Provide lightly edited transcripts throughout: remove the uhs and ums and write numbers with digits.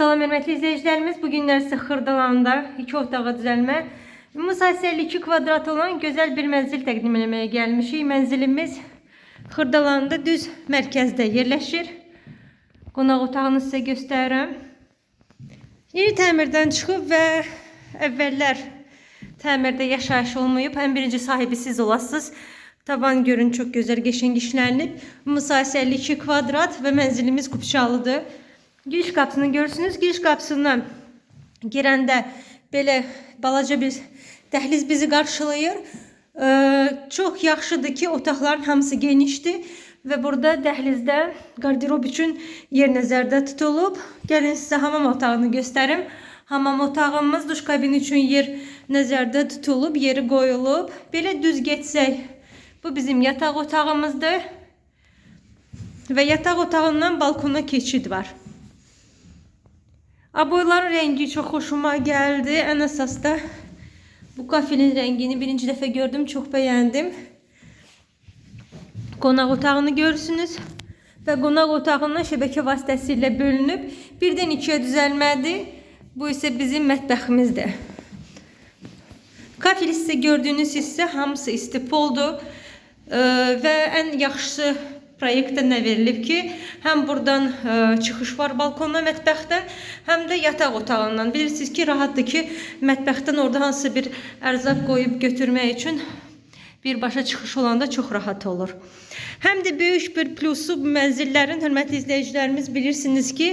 Salam hörmətli izləyicilərimiz, bugünlər sizə Xırdalanda 2 otağa düzəlmə müsahəsə 52 kvadrat olan gözəl bir mənzil təqdim etməyə gəlmişik. Mənzilimiz Xırdalanda düz mərkəzdə yerləşir. Qonaq otağını sizə göstərirəm. Yeni təmirdən çıxıb və əvvəllər təmirdə yaşayış olmayıb. Ən birinci sahibi siz olasınız. Tavan görün, çox gözəl, qəşəng işlənib. Müsahəsə 52 kvadrat və mənzilimiz kupçalıdır. Giriş qapısını görürsünüz. Giriş qapısından girəndə belə balaca bir dəhliz bizi qarşılayır. Çox yaxşıdır ki, otaqların hamısı genişdir və burada dəhlizdə qarderob üçün yer nəzərdə tutulub. Gəlin sizə hamam otağını göstərim. Hamam otağımız, duş kabini üçün yer nəzərdə tutulub, yeri qoyulub. Belə düz getsək, bu bizim yataq otağımızdır və yataq otağından balkona keçid var. Aboyların rəngi çox xoşuma gəldi. Ən əsas da bu kafenin rəngini birinci dəfə gördüm, çox bəyəndim. Qonaq otağını görürsünüz və qonaq otağından şəbəkə vasitəsilə bölünüb. Birdən ikiyə düzəlmədir. Bu isə bizim mətbəximizdir. Kafeli sizə gördüyünüz hissə hamısı istipoldur və ən yaxşısı proyektdə nə verilib ki, həm buradan çıxış var balkondan, mətbəxdən, həm də yataq otağından. Bilirsiniz ki, rahatdır ki, mətbəxdən orada hansısa bir ərzaq qoyub götürmək üçün birbaşa çıxış olanda çox rahat olur. Həm də böyük bir plusu bu mənzillərin, hörmətli izləyicilərimiz, bilirsiniz ki,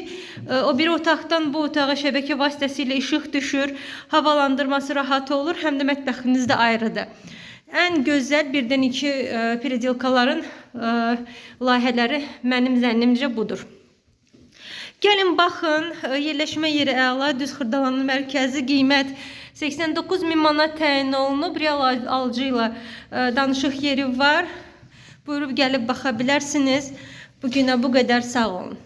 o bir otaqdan bu otağa şəbəkə vasitəsilə işıq düşür, havalandırması rahat olur, həm də mətbəxiniz də ayrıdır. Ən gözəl birdən iki predelkaların layihələri mənim zənnimcə budur. Gəlin baxın, yerləşmə yeri əla, düz Xırdalanın mərkəzi, qiymət 89.000 manat təyin olunub, real alıcı ilə danışıq yeri var. Buyurub gəlib baxa bilərsiniz. Bugünə bu qədər, sağ olun.